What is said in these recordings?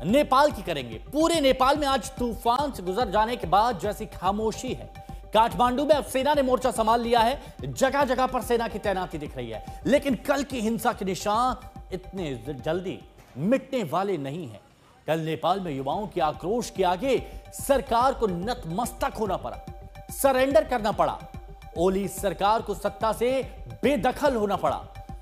नेपाल की करेंगे। पूरे नेपाल में आज तूफान से गुजर जाने के बाद जैसी खामोशी है। काठमांडू में अब सेना ने मोर्चा संभाल लिया है, जगह जगह पर सेना की तैनाती दिख रही है, लेकिन कल की हिंसा के निशान इतने जल्दी मिटने वाले नहीं हैं। कल नेपाल में युवाओं के आक्रोश के आगे सरकार को नतमस्तक होना पड़ा, सरेंडर करना पड़ा। ओली सरकार को सत्ता से बेदखल होना पड़ा।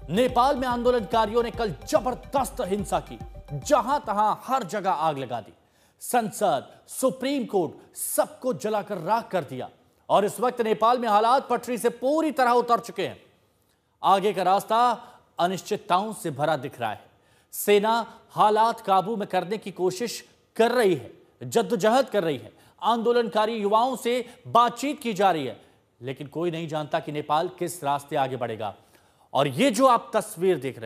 नेपाल में आंदोलनकारियों ने कल जबरदस्त हिंसा की, जहां तहां हर जगह आग लगा दी। संसद, सुप्रीम कोर्ट सबको जलाकर राख कर दिया और इस वक्त नेपाल में हालात पटरी से पूरी तरह उतर चुके हैं। आगे का रास्ता अनिश्चितताओं से भरा दिख रहा है। सेना हालात काबू में करने की कोशिश कर रही है, जद्दोजहद कर रही है, आंदोलनकारी युवाओं से बातचीत की जा रही है, लेकिन कोई नहीं जानता कि नेपाल किस रास्ते आगे बढ़ेगा। और ये जो आप तस्वीर देख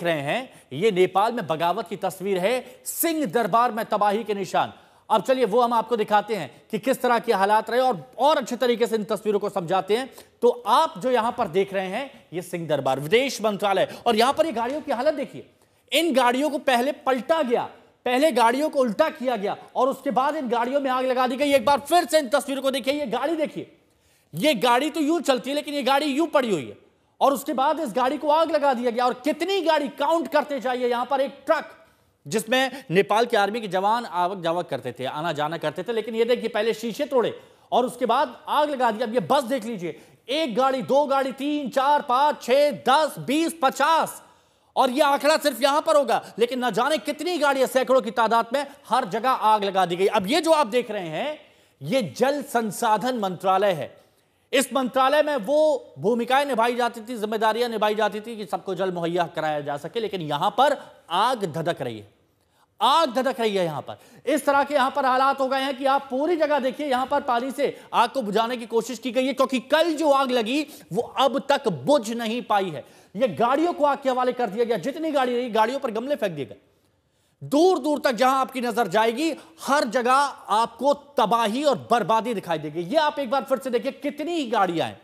रहे हैं, ये नेपाल में बगावत की तस्वीर है, सिंह दरबार में तबाही के निशान। अब चलिए वो हम आपको दिखाते हैं कि किस तरह के हालात रहे और अच्छे तरीके से इन तस्वीरों को समझाते हैं। तो आप जो यहां पर देख रहे हैं, ये सिंह दरबार विदेश मंत्रालय, और यहां पर ये गाड़ियों की हालत देखिए। इन गाड़ियों को पहले पलटा गया, पहले गाड़ियों को उल्टा किया गया और उसके बाद इन गाड़ियों में आग लगा दी गई। एक बार फिर से इन तस्वीरों को देखिए, ये गाड़ी देखिए, ये गाड़ी तो यूं चलती है लेकिन ये गाड़ी यूं पड़ी हुई है और उसके बाद इस गाड़ी को आग लगा दिया गया। और कितनी गाड़ी काउंट करते जाइए, यहां पर एक ट्रक जिसमें नेपाल के आर्मी के जवान आवक जावक करते थे, आना जाना करते थे, लेकिन ये देखिए पहले शीशे तोड़े और उसके बाद आग लगा दिया। अब ये बस देख लीजिए, एक गाड़ी, दो गाड़ी, 3, 4, 5, 6, 10, 20, 50, और यह आंकड़ा सिर्फ यहां पर होगा, लेकिन न जाने कितनी गाड़ियां, सैकड़ों की तादाद में हर जगह आग लगा दी गई। अब ये जो आप देख रहे हैं, ये जल संसाधन मंत्रालय है। इस मंत्रालय में वो भूमिकाएं निभाई जाती थी, जिम्मेदारियां निभाई जाती थी कि सबको जल मुहैया कराया जा सके, लेकिन यहां पर आग धधक रही है, आग धधक रही है। यहां पर इस तरह के यहां पर हालात हो गए हैं कि आप पूरी जगह देखिए, यहां पर पानी से आग को बुझाने की कोशिश की गई है, क्योंकि कल जो आग लगी वो अब तक बुझ नहीं पाई है। ये गाड़ियों को आग के हवाले कर दिया गया, जितनी गाड़ी रही गाड़ियों पर गमले फेंक दिए गए। दूर दूर तक जहां आपकी नजर जाएगी, हर जगह आपको तबाही और बर्बादी दिखाई देगी। ये आप एक बार फिर से देखिए, कितनी ही गाड़ियां हैं,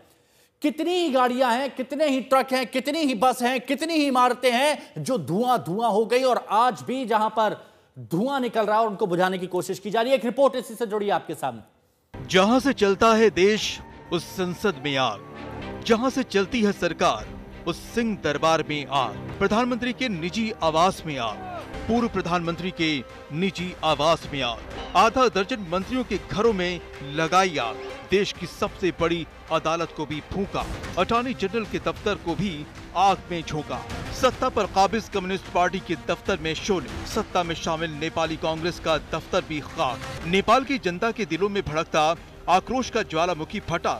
कितने ही ट्रक हैं, कितनी ही बस हैं, कितनी ही इमारतें हैं जो धुआं धुआं हो गई और आज भी जहां पर धुआं निकल रहा है उनको बुझाने की कोशिश की जा रही है। एक रिपोर्ट इसी से जुड़ी है आपके सामने। जहां से चलता है देश, उस संसद में आग। जहां से चलती है सरकार, उस सिंह दरबार में आग। प्रधानमंत्री के निजी आवास में आग, पूर्व प्रधानमंत्री के निजी आवास में आग, आधा दर्जन मंत्रियों के घरों में लगाई आग, देश की सबसे बड़ी अदालत को भी फूंका, अटॉर्नी जनरल के दफ्तर को भी आग में झोंका, सत्ता पर काबिज कम्युनिस्ट पार्टी के दफ्तर में शोले, सत्ता में शामिल नेपाली कांग्रेस का दफ्तर भी खाक। नेपाल की जनता के दिलों में भड़कता आक्रोश का ज्वालामुखी फटा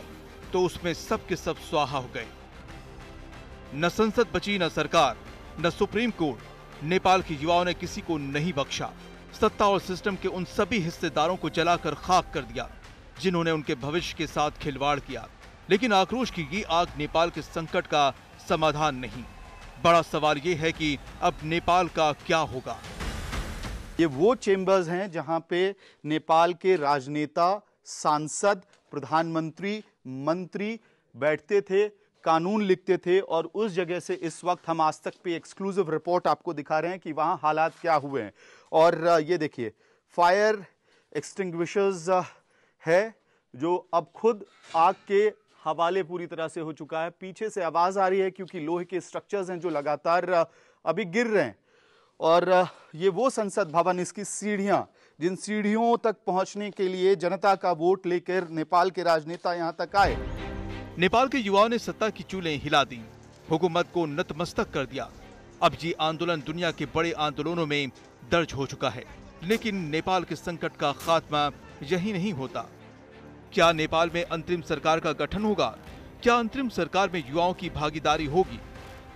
तो उसमें सब के सब स्वाहा हो गए। न संसद बची, न सरकार, न सुप्रीम कोर्ट। नेपाल के युवाओं ने किसी को नहीं बख्शा। सत्ता और सिस्टम के उन सभी हिस्सेदारों को जलाकर खाक कर दिया जिन्होंने उनके भविष्य के साथ खिलवाड़ किया। लेकिन आक्रोश की ये आग नेपाल के संकट का समाधान नहीं। बड़ा सवाल ये है कि अब नेपाल का क्या होगा। ये वो चेंबर्स हैं जहां पे नेपाल के राजनेता, सांसद, प्रधानमंत्री, मंत्री बैठते थे, कानून लिखते थे, और उस जगह से इस वक्त हम आज तक पे एक्सक्लूसिव रिपोर्ट आपको दिखा रहे हैं कि वहां हालात क्या हुए हैं। और ये देखिए, फायर एक्सटिंग्विशर्स है जो अब खुद आग के हवाले पूरी तरह से हो चुका है। पीछे से आवाज आ रही है क्योंकि लोहे के स्ट्रक्चर्स हैं जो लगातार अभी गिर रहे हैं। और ये वो संसद भवन, इसकी सीढ़ियां, जिन सीढ़ियों तक पहुंचने के लिए जनता का वोट लेकर नेपाल के राजनेता यहां तक आए। नेपाल के युवाओं ने सत्ता की चूलें हिला दी, हुकूमत को नतमस्तक कर दिया। अब ये आंदोलन दुनिया के बड़े आंदोलनों में दर्ज हो चुका है। लेकिन नेपाल के संकट का खात्मा यही नहीं होता। क्या नेपाल में अंतरिम सरकार का गठन होगा? क्या अंतरिम सरकार में युवाओं की भागीदारी होगी?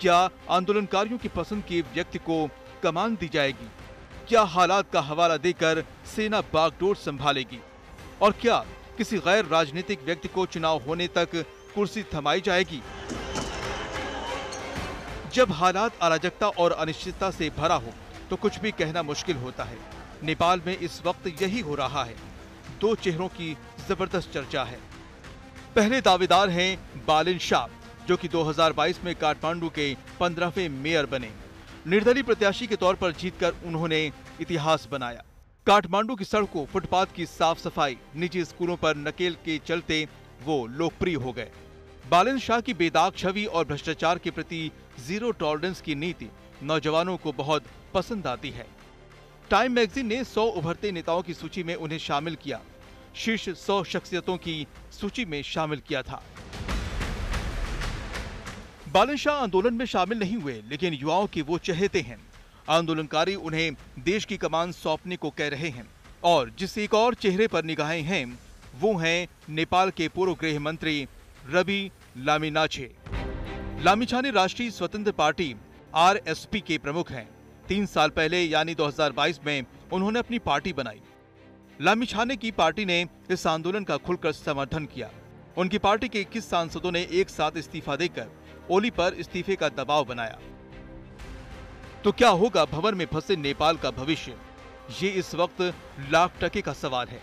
क्या आंदोलनकारियों की पसंद के व्यक्ति को कमान दी जाएगी? क्या हालात का हवाला देकर सेना बागडोर संभालेगी? और क्या किसी गैर राजनीतिक व्यक्ति को चुनाव होने तक कुर्सी थमाई जाएगी? जब हालात अराजकता और अनिश्चितता से भरा हो तो कुछ भी कहना मुश्किल होता है। नेपाल में इस वक्त यही हो रहा है। दो चेहरों की जबरदस्त चर्चा है। पहले दावेदार हैं बालिन शाह, जो कि 2022 में काठमांडू के 15वें मेयर बने। निर्दलीय प्रत्याशी के तौर पर जीतकर उन्होंने इतिहास बनाया। काठमांडू की सड़कों, फुटपाथ की साफ सफाई, निजी स्कूलों पर नकेल के चलते वो लोकप्रिय हो गए। बालन शाह की बेदाग छवि और भ्रष्टाचार के प्रति जीरो टॉलरेंस की नीति नौजवानों को बहुत पसंद आती है। टाइम मैगजीन ने 100 उभरते नेताओं की सूची में उन्हें शामिल किया। शीर्ष 100 शख्सियतों की सूची में शामिल किया था। बालन शाह आंदोलन में शामिल नहीं हुए, लेकिन युवाओं के वो चहेते हैं। आंदोलनकारी उन्हें देश की कमान सौंपने को कह रहे हैं। और जिस एक और चेहरे पर निगाहें हैं, वो हैं नेपाल के पूर्व गृह मंत्री रवि लामिछाने। लामिछाने राष्ट्रीय स्वतंत्र पार्टी RSP के प्रमुख हैं। 3 साल पहले यानी 2022 में उन्होंने अपनी पार्टी बनाई। लामिछाने की पार्टी ने इस आंदोलन का खुलकर समर्थन किया। उनकी पार्टी के 21 सांसदों ने एक साथ इस्तीफा देकर ओली पर इस्तीफे का दबाव बनाया। तो क्या होगा भंवर में फंसे नेपाल का भविष्य? ये इस वक्त $1,00,000 का सवाल है।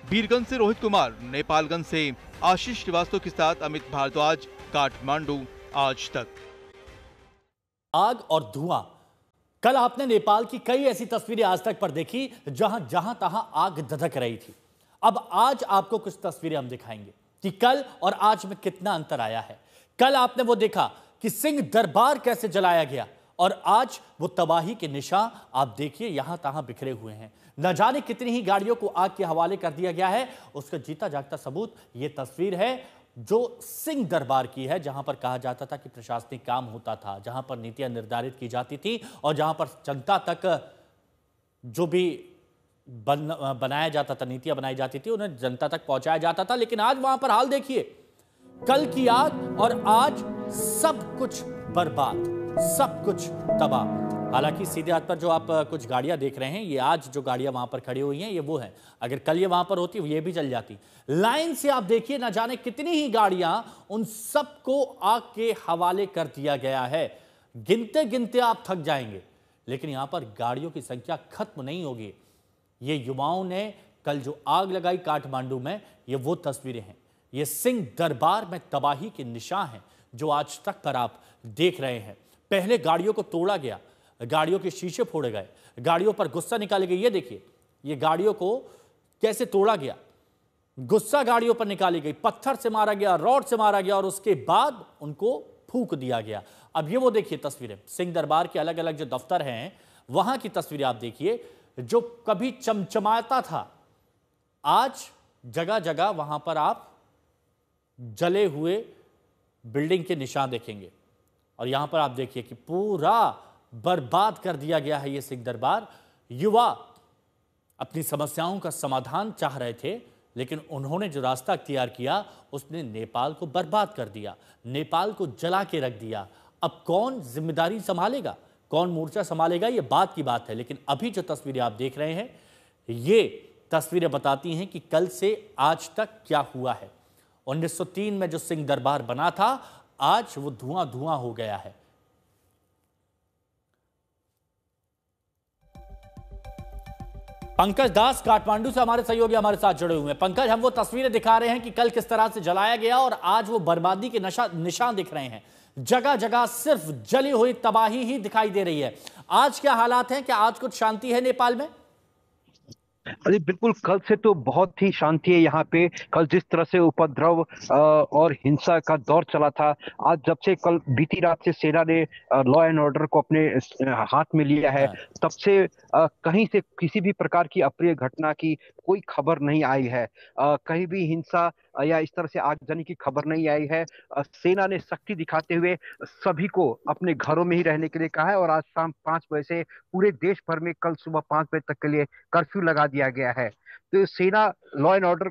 बीरगंज से रोहित कुमार, नेपालगंज से आशीष श्रीवास्तव के साथ अमित भारद्वाज, काठमांडू, आज तक। आग और धुआं। कल आपने नेपाल की कई ऐसी तस्वीरें आज तक पर देखी जहां जहां तहां आग धधक रही थी। अब आज आपको कुछ तस्वीरें हम दिखाएंगे कि कल और आज में कितना अंतर आया है। कल आपने वो देखा कि सिंह दरबार कैसे जलाया गया और आज वो तबाही के निशान आप देखिए यहां तहां बिखरे हुए हैं। न जाने कितनी ही गाड़ियों को आग के हवाले कर दिया गया है। उसका जीता जागता सबूत ये तस्वीर है जो सिंह दरबार की है, जहां पर कहा जाता था कि प्रशासनिक काम होता था, जहां पर नीतियां निर्धारित की जाती थी और जहां पर जनता तक जो भी बनाया जाता था, नीतियां बनाई जाती थी, उन्हें जनता तक पहुंचाया जाता था। लेकिन आज वहां पर हाल देखिए, कल की आग और आज सब कुछ बर्बाद, सब कुछ तबाह। हालांकि सीधे हाथ पर जो आप कुछ गाड़ियां देख रहे हैं, ये आज जो गाड़ियां वहां पर खड़ी हुई हैं ये वो हैं। अगर कल ये वहां पर होती ये भी चल जाती। लाइन से आप देखिए, ना जाने कितनी ही गाड़ियां, उन सबको आग के हवाले कर दिया गया है। गिनते गिनते आप थक जाएंगे, लेकिन यहां पर गाड़ियों की संख्या खत्म नहीं होगी। ये युवाओं ने कल जो आग लगाई काठमांडू में, ये वो तस्वीरें हैं। ये सिंह दरबार में तबाही के निशान हैं जो आज तक पर आप देख रहे हैं। पहले गाड़ियों को तोड़ा गया, गाड़ियों के शीशे फोड़े गए, गाड़ियों पर गुस्सा निकाले गए। ये देखिए, ये गाड़ियों को कैसे तोड़ा गया, गुस्सा गाड़ियों पर निकाली गई, पत्थर से मारा गया, रॉड से मारा गया और उसके बाद उनको फूंक दिया गया। अब ये वो देखिए तस्वीरें, सिंह दरबार के अलग अलग जो दफ्तर हैं वहां की तस्वीरें आप देखिए। जो कभी चमचमाता था, आज जगह जगह वहां पर आप जले हुए बिल्डिंग के निशान देखेंगे। और यहां पर आप देखिए कि पूरा बर्बाद कर दिया गया है ये सिंह दरबार। युवा अपनी समस्याओं का समाधान चाह रहे थे, लेकिन उन्होंने जो रास्ता अख्तियार किया उसने नेपाल को बर्बाद कर दिया, नेपाल को जला के रख दिया। अब कौन जिम्मेदारी संभालेगा, कौन मोर्चा संभालेगा, ये बात की बात है। लेकिन अभी जो तस्वीरें आप देख रहे हैं, ये तस्वीरें बताती हैं कि कल से आज तक क्या हुआ है। 1903 में जो सिंह दरबार बना था, आज वो धुआं धुआं हो गया है। पंकज दास काठमांडू से हमारे सहयोगी हमारे साथ जुड़े हुए हैं। पंकज, हम वो तस्वीरें दिखा रहे हैं कि कल किस तरह से जलाया गया और आज वो बर्बादी के निशान दिख रहे हैं। जगह जगह सिर्फ जली हुई तबाही ही दिखाई दे रही है। आज क्या हालात हैं? क्या आज कुछ शांति है नेपाल में? अरे बिल्कुल, कल से तो बहुत ही शांति है यहाँ पे। कल जिस तरह से उपद्रव और हिंसा का दौर चला था, आज जब से कल बीती रात से सेना ने लॉ एंड ऑर्डर को अपने हाथ में लिया है, तब से कहीं से किसी भी प्रकार की अप्रिय घटना की कोई खबर नहीं आई है। कहीं भी हिंसा या इस तरह से आगजनी की खबर नहीं आई है। सेना ने सख्ती दिखाते हुए सभी को अपने घरों में ही रहने के लिए कहा है और आज शाम 5 बजे से पूरे देश भर में कल सुबह 5 बजे तक के लिए कर्फ्यू लगा दिया गया है। तो सेना लॉ एंड ऑर्डर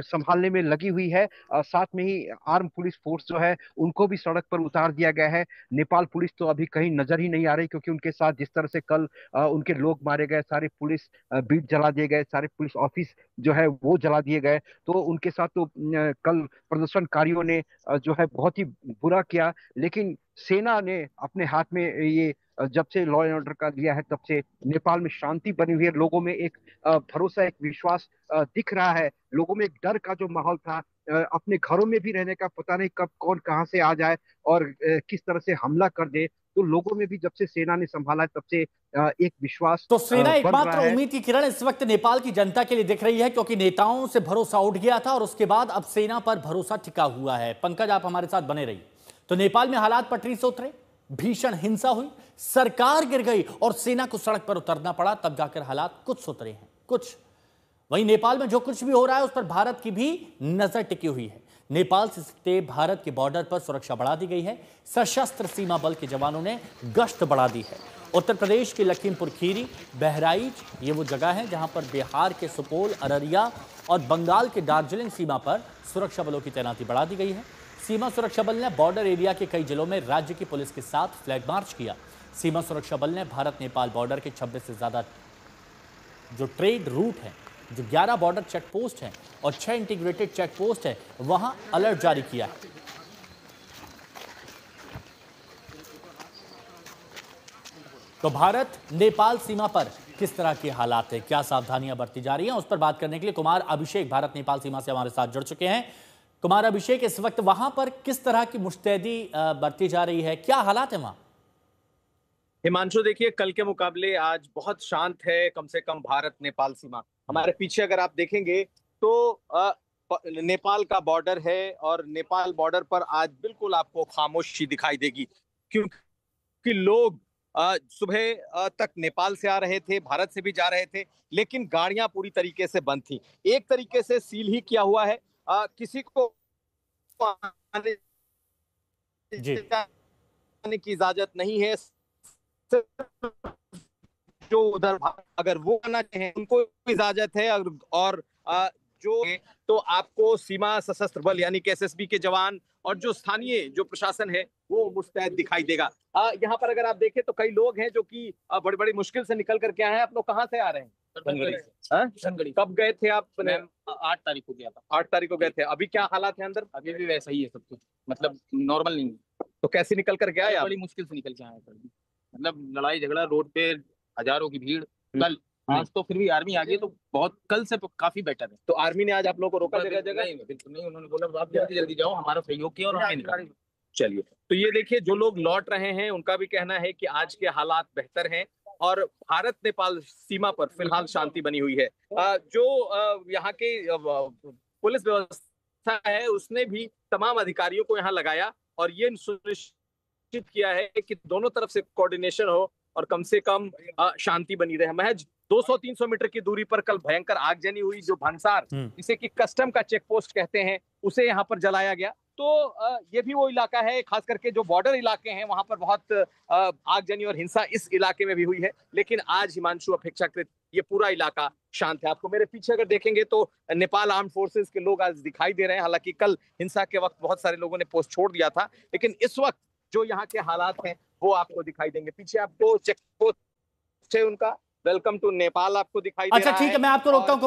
संभालने में लगी हुई है। साथ में ही आर्म पुलिस फोर्स जो है उनको भी सड़क पर उतार दिया गया है। नेपाल पुलिस तो अभी कहीं नजर ही नहीं आ रही, क्योंकि उनके साथ जिस तरह से कल उनके लोग मारे गए, सारे पुलिस बीट जला दिए गए, सारे पुलिस ऑफिस जो है वो जला दिए गए। तो उनके साथ तो कल प्रदर्शनकारियों ने जो है बहुत ही बुरा किया। लेकिन सेना ने अपने हाथ में ये जब से लॉ एंड ऑर्डर का लिया है, तब से नेपाल में शांति बनी हुई है। लोगों में एक भरोसा, एक विश्वास दिख रहा है। लोगों में एक डर का जो माहौल था, अपने घरों में भी रहने का, पता नहीं कब कौन कहां से आ जाए और किस तरह से हमला कर दे, तो लोगों में भी जब से सेना ने संभाला है, तब से एक विश्वास तो सेना बढ़ एकमात्र रहा है। उम्मीद की किरण इस वक्त नेपाल की जनता के लिए दिख रही है, क्योंकि नेताओं से भरोसा उठ गया था और उसके बाद अब सेना पर भरोसा टिका हुआ है। पंकज, आप हमारे साथ बने रहिए। तो नेपाल में हालात पटरी से उतरे, भीषण हिंसा हुई, सरकार गिर गई और सेना को सड़क पर उतरना पड़ा, तब जाकर हालात कुछ सुधरे हैं, कुछ। वहीं नेपाल में जो कुछ भी हो रहा है उस पर भारत की भी नजर टिकी हुई है। नेपाल से सटे भारत के बॉर्डर पर सुरक्षा बढ़ा दी गई है। सशस्त्र सीमा बल के जवानों ने गश्त बढ़ा दी है। उत्तर प्रदेश के लखीमपुर खीरी, बहराइच, ये वो जगह है जहां पर बिहार के सुपौल, अररिया और बंगाल के दार्जिलिंग सीमा पर सुरक्षा बलों की तैनाती बढ़ा दी गई है। सीमा सुरक्षा बल ने बॉर्डर एरिया के कई जिलों में राज्य की पुलिस के साथ फ्लैग मार्च किया। सीमा सुरक्षा बल ने भारत नेपाल बॉर्डर के 26 से ज्यादा जो ट्रेड रूट है, जो 11 बॉर्डर चेक पोस्ट हैं और 6 इंटीग्रेटेड चेक पोस्ट है, वहां अलर्ट जारी किया है। तो भारत नेपाल सीमा पर किस तरह के हालात है, क्या सावधानियां बरती जा रही हैं, उस पर बात करने के लिए कुमार अभिषेक भारत नेपाल सीमा से हमारे साथ जुड़ चुके हैं। कुमार अभिषेक, इस वक्त वहां पर किस तरह की मुस्तैदी बरती जा रही है, क्या हालात है वहां? हिमांशु, देखिए, कल के मुकाबले आज बहुत शांत है, कम से कम भारत नेपाल सीमा। हमारे पीछे अगर आप देखेंगे तो नेपाल का बॉर्डर है और नेपाल बॉर्डर पर आज बिल्कुल आपको खामोशी दिखाई देगी, क्योंकि लोग सुबह तक नेपाल से आ रहे थे, भारत से भी जा रहे थे, लेकिन गाड़ियां पूरी तरीके से बंद थी। एक तरीके से सील ही किया हुआ है, किसी को आने जाने की इजाजत नहीं है। जो उधर अगर वो आना चाहें उनको इजाजत है, और जो तो आपको सीमा सशस्त्र बल यानी कि एसएसबी के जवान और जो स्थानीय जो प्रशासन है वो मुस्तैद दिखाई देगा। यहाँ पर अगर आप देखें तो कई लोग हैं जो कि बड़ी बड़ी मुश्किल से निकल करके आए हैं। आप लोग कहाँ से आ रहे हैं? धनगढ़ी। कब गए थे आप? 8 तारीख को गया था। 8 तारीख को गए थे। अभी क्या हालात है अंदर? अभी भी वैसा ही है सब कुछ, मतलब नॉर्मल नहीं है। तो कैसे निकल करके आए? बड़ी मुश्किल से निकल के आए, मतलब लड़ाई झगड़ा, रोड पे हजारों की भीड़। कल आज तो फिर भी आर्मी आ गई, तो बहुत कल से काफी बेटर है। तो आर्मी ने आज आप लोगों को रोका जगह? नहीं, बिल्कुल नहीं। उन्होंने बोला आप जल्दी जल्दी जाओ, हमारा सहयोग किया और हमें निकाला। चलिए, तो ये देखिए, जो लोग लौट रहे हैं उनका भी कहना है कि आज के हालात बेहतर हैं और भारत नेपाल सीमा पर फिलहाल शांति बनी हुई है। जो यहाँ के पुलिस व्यवस्था है उसने भी तमाम अधिकारियों को यहाँ लगाया और ये सुनिश्चित किया है कि दोनों तरफ से कोऑर्डिनेशन हो और कम से कम शांति बनी रहे। महज 200-300 मीटर की दूरी पर कल भयंकर आगजनी हुई, जो भंसार, जिसे कि कस्टम का चेक पोस्ट कहते हैं, उसे यहाँ पर जलाया गया। तो ये भी वो इलाका है, खास करके जो बॉर्डर इलाके हैं वहां पर बहुत आगजनी और हिंसा इस इलाके में भी हुई है। लेकिन आज हिमांशु अपेक्षाकृत ये पूरा इलाका शांत है। आपको मेरे पीछे अगर देखेंगे तो नेपाल आर्म्ड फोर्सेस के लोग आज दिखाई दे रहे हैं। हालांकि कल हिंसा के वक्त बहुत सारे लोगों ने पोस्ट छोड़ दिया था, लेकिन इस वक्त जो यहाँ के हालात हैं वो आपको दिखाई देंगे। पीछे आपको चेक पोस्ट है उनका, वेलकम टू नेपाल आपको दिखाई दे रहा है। अच्छा, ठीक है, मैं आपको रोकता हूं।